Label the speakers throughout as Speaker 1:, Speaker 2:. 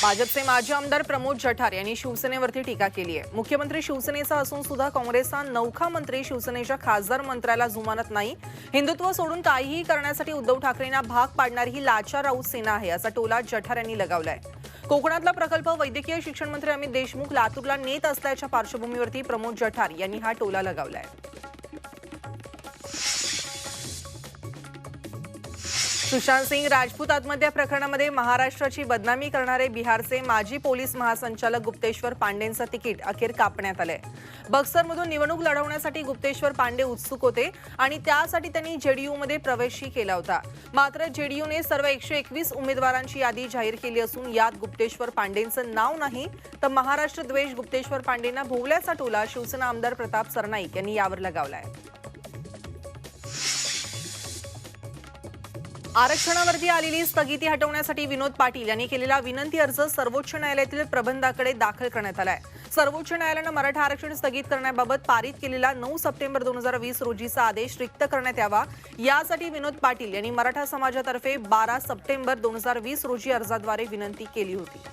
Speaker 1: भाजपचे माजी आमदार प्रमोद जठार यांनी शिवसेनेवरती टीका केली आहे। मुख्यमंत्री शिवसेनेचा असून सुद्धा काँग्रेसचा नौखा मंत्री शिवसेनेच्या खासदार मंत्र्याला जुमानत नाही। हिंदुत्व सोडून काहीही करण्यासाठी उद्धव ठाकरेंना भाग पाडणारी ही लाचार राऊत सेना आहे, असा टोला जठार यांनी लगावलाय। कोकणातला प्रकल्प वैद्यकीय शिक्षण मंत्री अमित देशमुख लातूरला नेत असल्याच्या पार्श्वभूमीवरती प्रमोद जठार यांनी हा टोला लगावलाय। सुशांत सिंग राजपूत आत्महत्या प्रकरणामध्ये महाराष्ट्राची बदनामी करणारे बिहारचे माजी पोलीस महासंचालक गुप्तेश्वर पांडेंचं तिकीट अखेर कापण्यात आलंय। बक्सरमधून निवडणूक लढवण्यासाठी गुप्तेश्वर पांडे उत्सुक होते आणि त्यासाठी त्यांनी जेडीयूमध्ये प्रवेशही केला होता। मात्र जेडीयूने सर्व 121 उमेदवारांची यादी जाहीर केली असून यात गुप्तेश्वर पांडेंचं नाव नाही। तर महाराष्ट्र द्वेष गुप्तेश्वर पांडेंना भोवल्याचा टोला शिवसेना आमदार प्रताप सरनाईक यांनी यावर लगावलाय। आरक्षणावरती आलेली स्थगिती हटवण्यासाठी विनोद पाटील यांनी केलेला विनंती अर्ज सर्वोच्च न्यायालयातील प्रबंधाकडे दाखल करण्यात आलाय। सर्वोच्च न्यायालयाने मराठा आरक्षण स्थगित करण्याबाबत पारित केलेला 9 सप्टेंबर 2020 रोजीचा आदेश रिक्त करण्यात यावा, यासाठी विनोद पाटील यांनी मराठा समाजातर्फे 12 सप्टेंबर 2020 रोजी अर्जाद्वारे विनंती केली होती।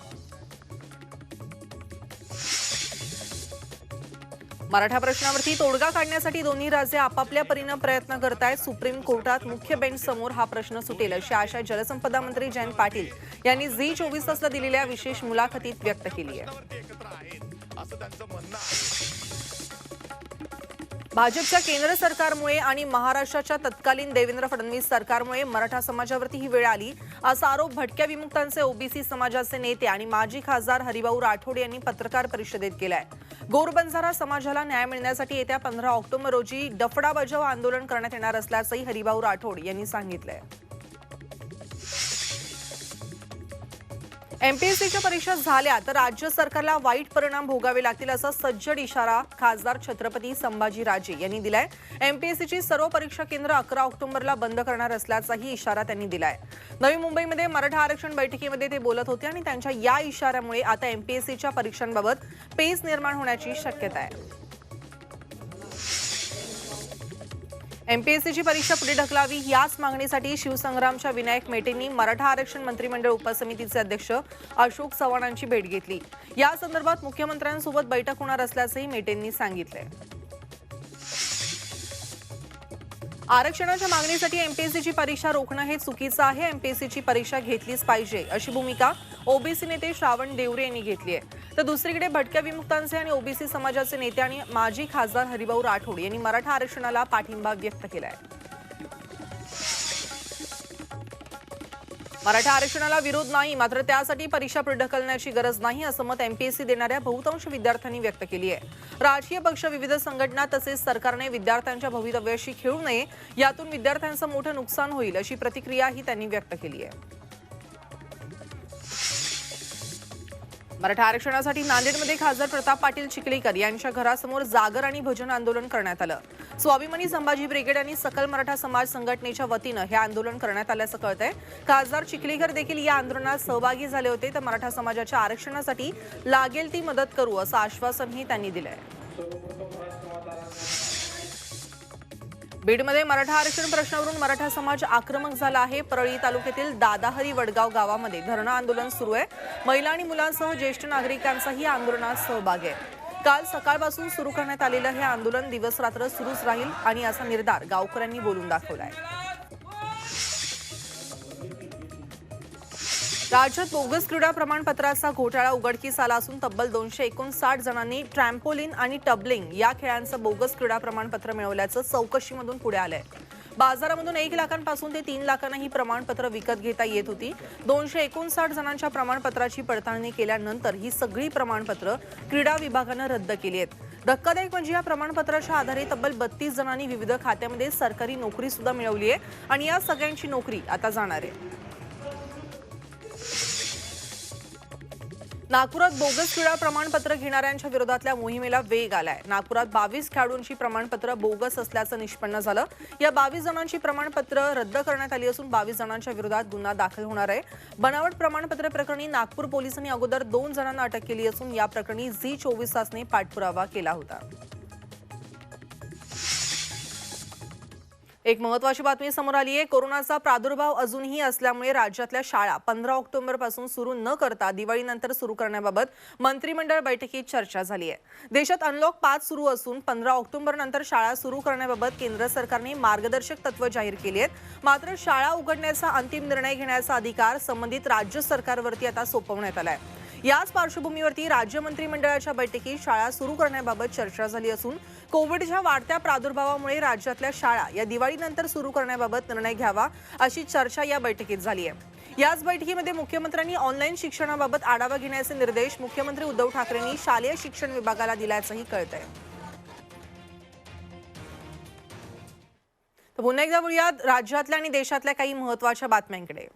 Speaker 1: मराठा प्रश्नावरती तोडगा काढण्यासाठी दोन्ही राज्ये आपापल्या परीने प्रयत्न करत आहेत। सुप्रीम कोर्टात मुख्य बेंच समोर हा प्रश्न सुटेल अशी आशा जलसंपदा मंत्री जयंत पाटील यांनी झी24 तासला दिलेल्या विशेष मुलाखतीत व्यक्त केली आहे। भाजपच्या केंद्र सरकारमुळे आणि महाराष्ट्राच्या तत्कालीन देवेंद्र फडणवीस सरकारमुळे मराठा समाजावरती ही वेळ आली, असा आरोप भटक्या विमुक्तांचे ओबीसी समाजाचे नेते आणि माजी खासदार हरिभाऊ राठोड यांनी पत्रकार परिषदेत केलाय। गोरबंजारा समाजाला न्याय मिळण्यासाठी येत्या 15 ऑक्टोबर रोजी डफडा बजाव आंदोलन करण्यात येणार असल्याचंही हरिभाऊ राठोड यांनी सांगितलंय। एमपीएससीच्या परीक्षा झाल्या तर राज्य सरकारला वाईट परिणाम भोगावे लागतील असा सज्जड इशारा खासदार छत्रपती संभाजीराजे यांनी दिलाय। एमपीएससीची सर्व परीक्षा केंद्र 11 ऑक्टोबरला बंद करणार असल्याचाही इशारा त्यांनी दिलाय। नवी मुंबईमध्ये मराठा आरक्षण बैठकीमध्ये ते बोलत होते आणि त्यांच्या या इशाऱ्यामुळे आता एमपीएससीच्या परीक्षांबाबत पेच निर्माण होण्याची शक्यता आहे। एमपीएससीची परीक्षा पुढे ढकलावी याच मागणीसाठी शिवसंग्रामच्या विनायक मेटेंनी मराठा आरक्षण मंत्रिमंडळ उपसमितीचे अध्यक्ष अशोक चव्हाणांची भेट घेतली। या संदर्भात मुख्यमंत्र्यांसोबत बैठक होणार असल्याचंही मेटेंनी सांगितलंय। आरक्षणाच्या मागणीसाठी एमपीएससीची परीक्षा रोखणं हे चुकीचं आहे। एमपीएससीची परीक्षा घेतलीच पाहिजे अशी भूमिका ओबीसी नेते श्रावण देवरे यांनी घेतली आहे। तर दुसरीकडे भटक्या विमुक्तांचे आणि ओबीसी समाजाचे नेते आणि माजी खासदार हरिभाऊ राठोड यांनी मराठा आरक्षणाला पाठिंबा व्यक्त केलाय। मराठा आरक्षणाला विरोध नाही, मात्र त्यासाठी परीक्षा पुढे ढकलण्याची गरज नाही असं मत एमपीएससी देणाऱ्या बहुतांश विद्यार्थ्यांनी व्यक्त केली आहे। राजकीय पक्ष, विविध संघटना तसेच सरकारने विद्यार्थ्यांच्या भवितव्याशी खेळू नये, यातून विद्यार्थ्यांचं मोठं नुकसान होईल अशी प्रतिक्रियाही त्यांनी व्यक्त केली आहे। मराठा आरक्षणासाठी नांदेडमध्ये खासदार प्रताप पाटील चिखलीकर यांच्या घरासमोर जागर आणि भजन आंदोलन करण्यात आलं। स्वाभिमानी संभाजी ब्रिगेड आणि सकल मराठा समाज संघटनेच्या वतीनं हे आंदोलन करण्यात आल्याचं कळतंय। खासदार चिखलीकर देखील या आंदोलनात सहभागी झाले होते। तर मराठा समाजाच्या आरक्षणासाठी लागेल ती मदत करू असं आश्वासनही त्यांनी दिलंय। बीडमध्ये मराठा आरक्षण प्रश्नावरून मराठा समाज आक्रमक झाला आहे। परळी तालुक्यातील दादाहरी वडगाव गावामध्ये धरणं आंदोलन सुरू आहे। महिला आणि मुलांसह ज्येष्ठ नागरिकांचाही या आंदोलनात सहभाग आहे। काल सकाळपासून सुरू करण्यात आलेलं हे आंदोलन दिवस रात्र सुरूच राहील आणि असा निर्धार गावकऱ्यांनी बोलून दाखवलाय। राज्यात बोगस क्रीडा प्रमाणपत्राचा घोटाळा उघडकीस आला असून तब्बल 259 जणांनी ट्रॅम्पोलिन आणि टबलिंग या खेळांचं बोगस क्रीडा प्रमाणपत्र मिळवल्याचं चौकशीमधून पुढे आलंय। बाजारामधून 1 लाखांपासून ते 3 लाखांना ही प्रमाणपत्र विकत घेता येत होती। 259 जणांच्या प्रमाणपत्राची पडताळणी केल्यानंतर ही सगळी प्रमाणपत्र क्रीडा विभागानं रद्द केली आहेत। धक्कादायक म्हणजे या प्रमाणपत्राच्या आधारे तब्बल 32 जणांनी विविध खात्यामध्ये सरकारी नोकरी सुद्धा मिळवली आहे आणि या सगळ्यांची नोकरी आता जाणार आहे। नागपुरात बोगस क्रीडा प्रमाणपत्र घेणाऱ्यांच्या विरोधातल्या मोहिमेला वेग आलाय। नागपुरात 22 खेळाडूंची प्रमाणपत्र बोगस असल्याचं निष्पन्न झालं। या 22 जणांची प्रमाणपत्र रद्द करण्यात आली असून 22 जणांच्या विरोधात गुन्हा दाखल होणार आहे। बनावट प्रमाणपत्र प्रकरणी नागपूर पोलिसांनी अगोदर 2 जणांना अटक केली असून या प्रकरणी झी24 तासने पाठपुरावा केला होता। एक महत्त्वाची बातमी समोर आली आहे। कोरोनाचा प्रादुर्भाव अजूनही असल्यामुळे राज्यातल्या शाळा 15 ऑक्टोबर पासून सुरू न करता दिवाळीनंतर सुरू करण्याबाबत मंत्रिमंडळ बैठकीत चर्चा झाली आहे। देशात अनलॉक 5 सुरू असून 15 ऑक्टोबर नंतर शाळा सुरू करण्याबाबत केंद्र सरकारने मार्गदर्शक तत्त्व जाहीर केली आहेत। मात्र शाळा उघडण्याचा अंतिम निर्णय घेण्याचा अधिकार संबंधित राज्य सरकारवरती आता सोपवण्यात आलाय। याच पार्श्वभूमीवरती राज्य मंत्रिमंडळाच्या बैठकीत शाळा सुरू करण्याबाबत चर्चा झाली असून कोविडच्या वाढत्या प्रादुर्भावामुळे राज्यातल्या शाळा या दिवाळीनंतर सुरू करण्याबाबत निर्णय घ्यावा अशी चर्चा या बैठकीत झाली आहे। याच बैठकीमध्ये मुख्यमंत्र्यांनी ऑनलाईन शिक्षणाबाबत आढावा घेण्याचे निर्देश मुख्यमंत्री उद्धव ठाकरेंनी शालेय शिक्षण विभागाला दिल्याचंही कळतंय। तर पुन्हा एकदा वळूयात राज्यातल्या आणि देशातल्या काही महत्त्वाच्या बातम्यांकडे।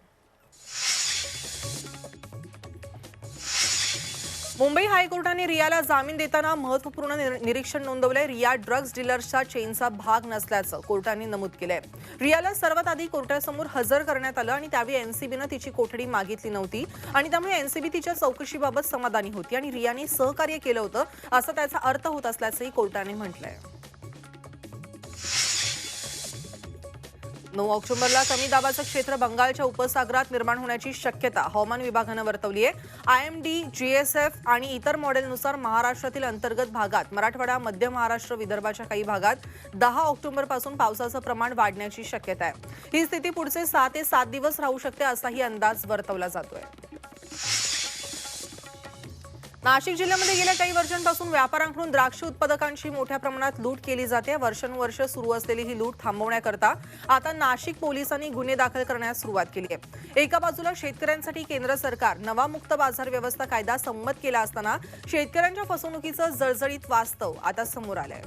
Speaker 1: मुंबई हायकोर्टाने रियाला जामीन देताना महत्त्वपूर्ण निरीक्षण नोंदवलंय। रिया ड्रग्ज डीलर्सच्या चेनचा भाग नसल्याचं कोर्टाने नमूद केलंय। रियाला सर्वात आधी कोर्टासमोर हजर करण्यात आलं आणि त्यावेळी एनसीबीनं तिची कोठडी मागितली नव्हती आणि त्यामुळे एनसीबी तिच्या चौकशीबाबत समाधानी होती आणि रियाने सहकार्य केलं होतं असं त्याचा अर्थ होत असल्याचंही कोर्टाने म्हटलंय। 9 ऑक्टोबरला कमी दाबाचं क्षेत्र बंगालच्या उपसागरात निर्माण होण्याची शक्यता हवामान विभागानं वर्तवली आहे। IMD, GSF आणि इतर मॉडेलनुसार महाराष्ट्रातील अंतर्गत भागात, मराठवाडा, मध्य महाराष्ट्र, विदर्भाच्या काही भागात 10 ऑक्टोबरपासून पावसाचं प्रमाण वाढण्याची शक्यता आहे। ही स्थिती पुढचे 6 ते 7 दिवस राहू शकते असाही अंदाज वर्तवला जातोय। नाशिक जिल्ह्यामध्ये गेल्या काही वर्षांपासून व्यापाऱ्यांकडून द्राक्ष उत्पादकांची मोठ्या प्रमाणात लूट केली जाते। वर्षानुवर्ष सुरू असलेली ही लूट थांबवण्याकरता आता नाशिक पोलिसांनी गुन्हे दाखल करण्यास सुरुवात केली आहे। एका बाजूला शेतकऱ्यांसाठी केंद्र सरकार नवा मुक्त बाजार व्यवस्था कायदा संमत केला असताना शेतकऱ्यांच्या फसवणुकीचं जळजळीत वास्तव आता समोर आलंय।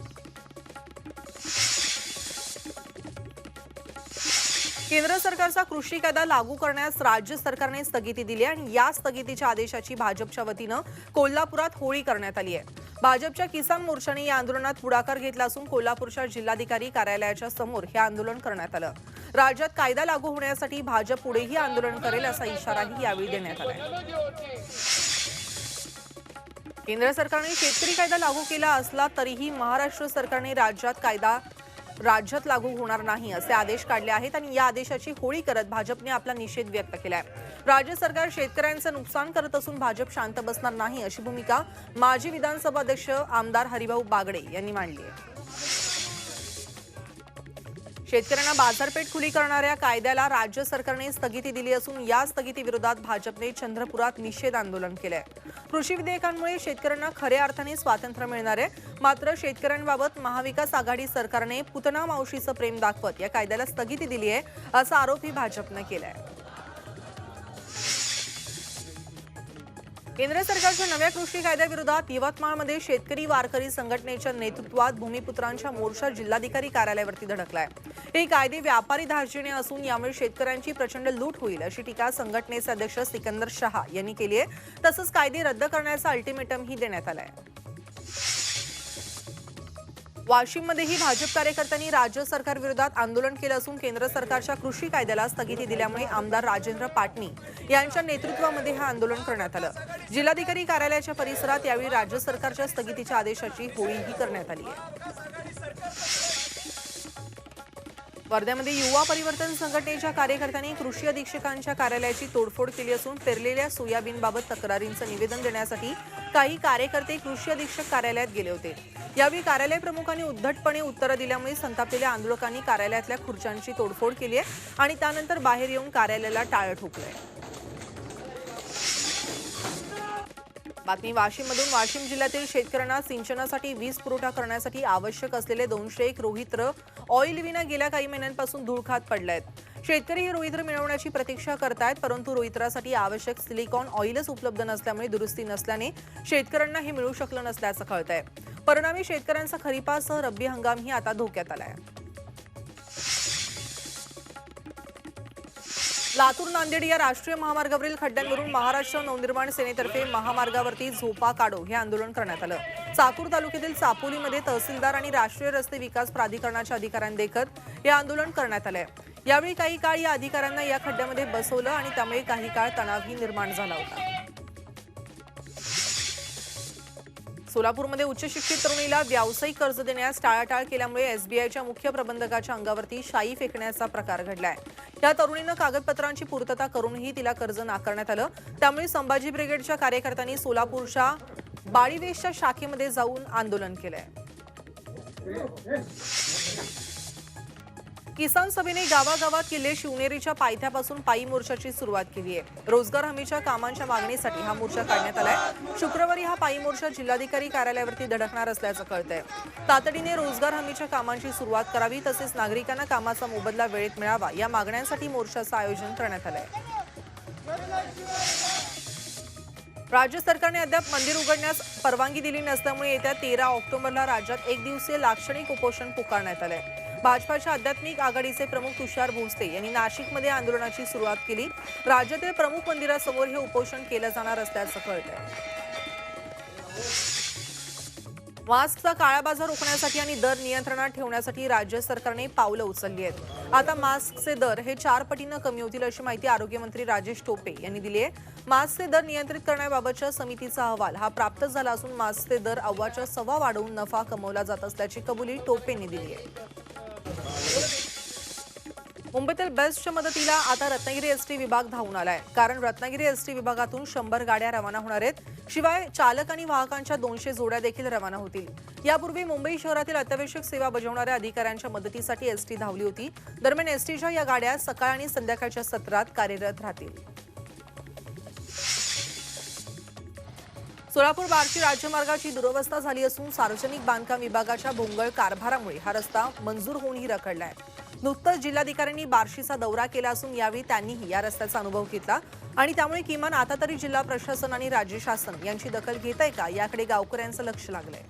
Speaker 1: केंद्र सरकारचा कृषी कायदा लागू करण्यास राज्य सरकारने स्थगिती दिली आणि या स्थगितीच्या आदेशाची भाजपच्या वतीनं कोल्हापुरात होळी करण्यात आली आहे। भाजपच्या किसान मोर्चाने या आंदोलनात पुढाकार घेतला असून कोल्हापूरच्या जिल्हाधिकारी कार्यालयाच्या समोर हे आंदोलन करण्यात आलं। राज्यात कायदा लागू होण्यासाठी भाजप पुढेही आंदोलन करेल असा इशाराही यावेळी देण्यात आला। केंद्र सरकारने शेतकरी कायदा लागू केला असला तरीही महाराष्ट्र सरकारने राज्यात लागू होणार नाही असे आदेश काढले आहेत आणि या आदेशाची होळी करत भाजपने आपला निषेध व्यक्त केलाय। राज्य सरकार शेतकऱ्यांचं नुकसान करत असून भाजप शांत बसणार नाही अशी भूमिका माजी विधानसभा अध्यक्ष आमदार हरिभाऊ बागडे यांनी मांडली आहे। शेतकऱ्यांना बाजारपेठ खुली करणाऱ्या कायद्याला राज्य सरकारने स्थगिती दिली असून या स्थगितीविरोधात भाजपने चंद्रपुरात निषेध आंदोलन केलंय। कृषी विधेयकांमुळे शेतकऱ्यांना खऱ्या अर्थाने स्वातंत्र्य मिळणार आहे, मात्र शेतकऱ्यांबाबत महाविकास आघाडी सरकारने पुतना मावशीचं प्रेम दाखवत या कायद्याला स्थगिती दिली आहे असा आरोपही भाजपने केलाय। केंद्र सरकारच्या नव्या कृषी कायद्याविरोधात यवतमाळमध्ये शेतकरी वारकरी संघटनेच्या नेतृत्वात भूमिपुत्रांच्या मोर्चा जिल्हाधिकारी कार्यालयावरती धडकलाय। हे कायदे व्यापारी धार्जिणे असून यामुळे शेतकऱ्यांची प्रचंड लूट होईल अशी टीका संघटनेचे अध्यक्ष सिकंदर शहा यांनी केली आहे। तसंच कायदे रद्द करण्याचा अल्टिमेटमही देण्यात आलाय। वाशिममध्येही भाजप कार्यकर्त्यांनी राज्य सरकार विरोधात आंदोलन केलं असून केंद्र सरकारच्या कृषी कायद्याला स्थगिती दिल्यामुळे आमदार राजेंद्र पाटणी यांच्या नेतृत्वामध्ये हे आंदोलन करण्यात आलं। जिल्हाधिकारी कार्यालयाच्या परिसरात यावेळी राज्य सरकारच्या स्थगितीच्या आदेशाची होळीही करण्यात आली आहे। वर्ध्यामध्ये युवा परिवर्तन संघटनेच्या कार्यकर्त्यांनी कृषी अधीक्षकांच्या कार्यालयाची तोडफोड केली असून पेरलेल्या सोयाबीनबाबत तक्रारींचं निवेदन देण्यासाठी काही कार्यकर्ते कृषी अधीक्षक कार्यालयात गेले होते। यावेळी कार्यालय प्रमुखांनी उद्धटपणे उत्तरं दिल्यामुळे संतापलेल्या आंदोलकांनी कार्यालयातल्या खुर्च्यांची तोडफोड केली आहे आणि त्यानंतर बाहेर येऊन कार्यालयाला टाळं ठोकलंय। बातमी वाशिममधून। वाशिम जिल्ह्यातील शेतकऱ्यांना सिंचनासाठी वीज पुरवठा करण्यासाठी आवश्यक असलेले 201 रोहित्र ऑइल विना गेल्या काही महिन्यांपासून धूळ खात पडलेत। शेतकरी हे रोहित्र मिळवण्याची प्रतीक्षा करतायत, परंतु रोहित्रासाठी आवश्यक सिलिकॉन ऑइलच उपलब्ध नसल्यामुळे दुरुस्ती नसल्याने शेतकऱ्यांना हे मिळू शकलं नसल्याचं कळतंय। परिणामी शेतकऱ्यांचा खरीपासह रब्बी हंगामही आता धोक्यात आलाय। लातूर नांदेड या राष्ट्रीय महामार्गावरील खड्ड्यांवरून महाराष्ट्र नवनिर्माण सेनेतर्फे महामार्गावरती झोपा काढो हे आंदोलन करण्यात आलं। चाकूर तालुक्यातील चापोलीमध्ये तहसीलदार आणि राष्ट्रीय रस्ते विकास प्राधिकरणाच्या अधिकाऱ्यांदेखत हे आंदोलन करण्यात आलंय। यावेळी काही काळ या अधिकाऱ्यांना या खड्ड्यामध्ये बसवलं आणि त्यामुळे काही काळ तणावही निर्माण झाला होता। सोलापूरमध्ये उच्च शिक्षित तरुणीला व्यावसायिक कर्ज देण्यास टाळाटाळ केल्यामुळे एसबीआयच्या मुख्य प्रबंधकाच्या अंगावरती शाई फेकण्याचा प्रकार घडलाय। या तरुणीनं कागदपत्रांची पूर्तता करूनही तिला कर्ज नाकारण्यात आलं। त्यामुळे संभाजी ब्रिगेडच्या कार्यकर्त्यांनी सोलापूरच्या बाळीवेशच्या शाखेमध्ये जाऊन आंदोलन केलंय। किसान सभेने गावागावात किल्ले शिवनेरीच्या पायथ्यापासून पायी मोर्चाची सुरुवात केली आहे। रोजगार हमीच्या कामांच्या मागणीसाठी हा मोर्चा काढण्यात आलाय। शुक्रवारी हा पायी मोर्चा जिल्हाधिकारी कार्यालयावरती धडकणार असल्याचं कळतंय। तातडीने रोजगार हमीच्या कामांची सुरुवात करावी, तसेच नागरिकांना कामाचा मोबदला वेळेत मिळावा या मागण्यांसाठी मोर्चाचं आयोजन करण्यात आलंय। राज्य सरकारने अद्याप मंदिर उघडण्यास परवानगी दिली नसल्यामुळे येत्या 13 ऑक्टोबरला राज्यात एक दिवसीय लाक्षणिक उपोषण पुकारण्यात आलंय। भाजपाच्या आध्यात्मिक आघाडीचे प्रमुख तुषार भोसले यांनी नाशिकमध्ये आंदोलनाची सुरुवात केली। राज्यातील प्रमुख मंदिरासमोर हे उपोषण केलं जाणार असल्याचं कळतंय। मास्कचा काळा बाजार रोखण्यासाठी आणि दर नियंत्रणात ठेवण्यासाठी राज्य सरकारने पावलं उचलली आहेत। आता मास्कचे दर हे 4 पटीनं कमी होतील अशी माहिती आरोग्यमंत्री राजेश टोपे यांनी दिली आहे। मास्कचे दर नियंत्रित करण्याबाबतच्या समितीचा अहवाल हा प्राप्त झाला असून मास्कचे दर अव्वाच्या सव्वा वाढवून नफा कमवला जात असल्याची कबुली टोपेंनी दिली आहे। मुंबईतील बेस्टच्या मदतीला आता रत्नागिरी एसटी विभाग धावून आलाय, कारण रत्नागिरी एसटी विभागातून 100 गाड्या रवाना होणार आहेत। शिवाय चालक आणि वाहकांच्या 200 जोड्या देखील रवाना होतील। यापूर्वी मुंबई शहरातील अत्यावश्यक सेवा बजावणाऱ्या अधिकाऱ्यांच्या मदतीसाठी एसटी धावली होती। दरम्यान एसटीच्या या गाड्या सकाळ आणि संध्याकाळच्या सत्रात कार्यरत राहतील। सोलापूर बार्शी राज्यमार्गाची दुरवस्था झाली असून सार्वजनिक बांधकाम विभागाच्या भोंगळ कारभारामुळे हा रस्ता मंजूर होऊनही रखडलाय। नुकतंच जिल्हाधिकाऱ्यांनी बार्शीचा दौरा केला असून यावेळी त्यांनीही या रस्त्याचा अनुभव घेतला आणि त्यामुळे किमान आता तरी जिल्हा प्रशासन आणि राज्य शासन यांची दखल घेत आहे का याकडे गावकऱ्यांचं लक्ष लागलंय।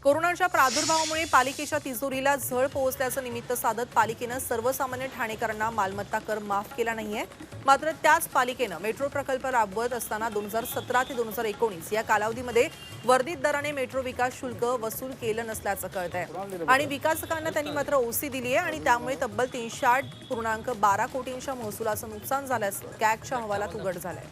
Speaker 1: कोरोनाच्या प्रादुर्भावामुळे पालिकेच्या तिजोरीला झळ पोहोचल्याचं निमित्त साधत पालिकेनं सर्वसामान्य ठाणेकरांना मालमत्ता कर माफ केला नाहीये। मात्र त्याच पालिकेनं मेट्रो प्रकल्प राबवत असताना 2017 ते 2019 या कालावधीमध्ये वर्धित दराने मेट्रो विकास शुल्क वसूल केलं नसल्याचं कळतंय आणि विकासकांना त्यांनी मात्र ओसी दिली आहे आणि त्यामुळे तब्बल 308.12 कोटींच्या महसुलाचं नुकसान झाल्याचं कॅगच्या अहवालात उघड झालंय।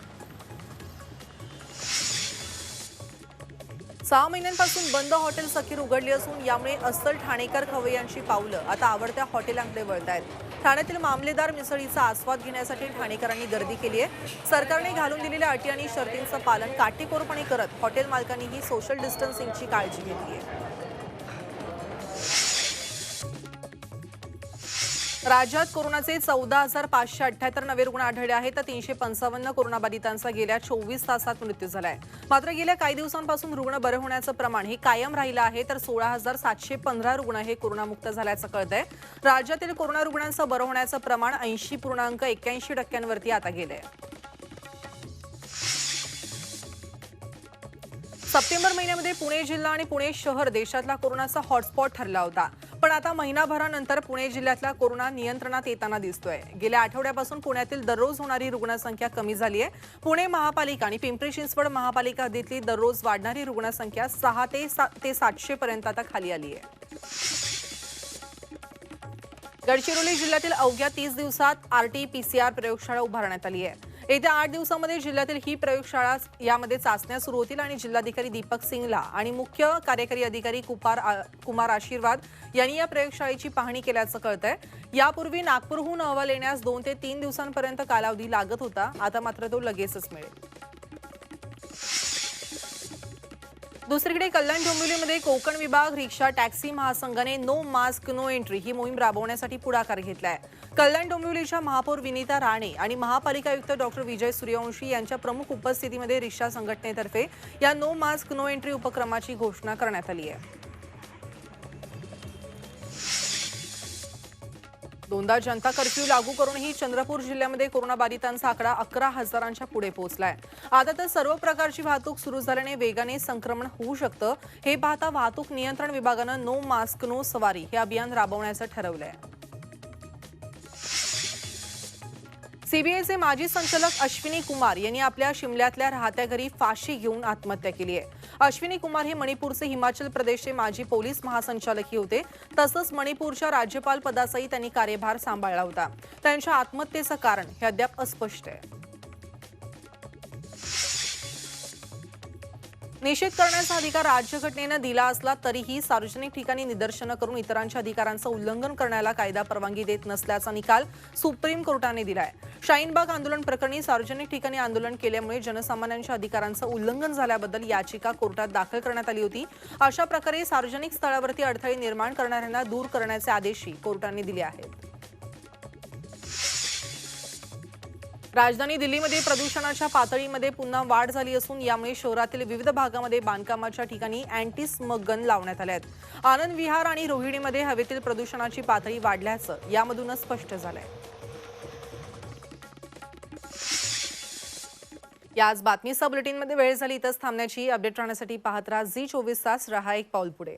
Speaker 1: 6 महिन्यांपासून बंद हॉटेल्स अखेर उघडली असून यामुळे अस्सल ठाणेकर खवय्यांची पावलं आता आवडत्या हॉटेलांकडे वळत आहेत। ठाण्यातील मामलेदार मिसळीचा आस्वाद घेण्यासाठी ठाणेकरांनी गर्दी केली आहे। सरकारने घालून दिलेल्या अटी आणि शर्तींचं पालन काटेकोरपणे करत हॉटेल मालकांनीही सोशल डिस्टन्सिंगची काळजी घेतली आहे। राज्यात कोरोनाचे 14,578 नवे रुग्ण आढळले आहेत, तर 355 कोरोनाबाधितांचा गेल्या 24 तासात मृत्यू झालाय। मात्र गेल्या काही दिवसांपासून रुग्ण बरे होण्याचं प्रमाण हे कायम राहिलं आहे, तर 16,715 रुग्ण हे कोरोनामुक्त झाल्याचं कळतंय। राज्यातील कोरोना रुग्णांचं बरं होण्याचं प्रमाण 80.81% आता गेलंय। सप्टेंबर महिन्यामध्ये पुणे जिल्हा आणि पुणे शहर देशातला कोरोनाचा हॉटस्पॉट ठरला होता, पण आता महिनाभरानंतर पुणे जिल्ह्यातला कोरोना नियंत्रणात येताना दिसतोय। गेल्या आठवड्यापासून पुण्यातील दररोज होणारी रुग्णसंख्या कमी झाली आहे। पुणे महापालिका आणि पिंपरी चिंचवड महापालिका हद्दीतली दररोज वाढणारी रुग्णसंख्या 6 ते 700 पर्यंत आता खाली आली आहे। गडचिरोली जिल्ह्यातील अवघ्या 30 दिवसात RT-PCR प्रयोगशाळा उभारण्यात आली आहे। येत्या 8 दिवसांमध्ये जिल्ह्यातील ही प्रयोगशाळा यामध्ये चाचण्या सुरू होतील आणि जिल्हाधिकारी दीपक सिंगला आणि मुख्य कार्यकारी अधिकारी कुमार आशीर्वाद यांनी या प्रयोगशाळेची पाहणी केल्याचं कळतंय। यापूर्वी नागपूरहून अहवाल येण्यास 2 ते 3 दिवसांपर्यंत कालावधी लागत होता, आता मात्र तो लगेचच मिळेल। दुसरीकडे कल्याण डोंबिवलीमध्ये कोकण विभाग रिक्षा टॅक्सी महासंघाने नो मास्क नो एंट्री ही मोहीम राबवण्यासाठी पुढाकार घेतलाय। कल्याण डोंबिवलीच्या महापौर विनीता राणे आणि महापालिका आयुक्त डॉक्टर विजय सूर्यवंशी यांच्या प्रमुख उपस्थितीमध्ये रिक्षा संघटनेतर्फे या नो मास्क नो एंट्री उपक्रमाची घोषणा करण्यात आली आहे। दोनदा जनता कर्फ्यू लागू करूनही चंद्रपूर जिल्ह्यामध्ये कोरोनाबाधितांचा आकडा 11,000च्या पुढे पोहोचलाय। आता तर सर्व प्रकारची वाहतूक सुरू झाल्याने वेगाने संक्रमण होऊ शकतं। हे पाहता वाहतूक नियंत्रण विभागानं नो मास्क नो सवारी हे अभियान राबवण्याचं ठरवलंय। सीबीआयचे माजी संचालक अश्विनी कुमार यांनी आपल्या शिमल्यातल्या राहत्या घरी फाशी घेऊन आत्महत्या केली आहे। अश्विनी कुमार हे मणिपूरचे हिमाचल प्रदेशचे माजी पोलीस महासंचालकही होते, तसंच मणिपूरच्या राज्यपाल पदाचाही त्यांनी कार्यभार सांभाळला होता। त्यांच्या आत्महत्येचं कारण हे अद्याप अस्पष्ट आहे। निषेध करण्याचा अधिकार राज्यघटनेनं दिला असला तरीही सार्वजनिक ठिकाणी निदर्शनं करून इतरांच्या अधिकारांचं उल्लंघन करण्याला कायदा परवानगी देत नसल्याचा निकाल सुप्रीम कोर्टाने दिलाय. शाहीनबाग आंदोलन प्रकरणी सार्वजनिक ठिकाणी आंदोलन केल्यामुळे जनसामान्यांच्या अधिकारांचं उल्लंघन झाल्याबद्दल याचिका कोर्टात दाखल करण्यात आली होती. अशा प्रकारे सार्वजनिक स्थळावरती अडथळे निर्माण करणाऱ्यांना दूर करण्याचे आदेशही कोर्टाने दिले आहेत. राजधानी दिल्लीमध्ये प्रदूषणाच्या पातळीमध्ये पुन्हा वाढ झाली असून यामुळे शहरातील विविध भागामध्ये बांधकामाच्या ठिकाणी अँटी स्मग गन लावण्यात आले आहेत. आनंद विहार आणि रोहिणीमध्ये हवेतील प्रदूषणाची पातळी वाढल्याचं यामधूनच स्पष्ट झालंय. याच बातमीसह बुलेटिनमध्ये वेळ झाली इथंच थांबण्याची. अपडेट राहण्यासाठी पाहत राहा झी 24 तास. रहा एक पाऊल पुढे.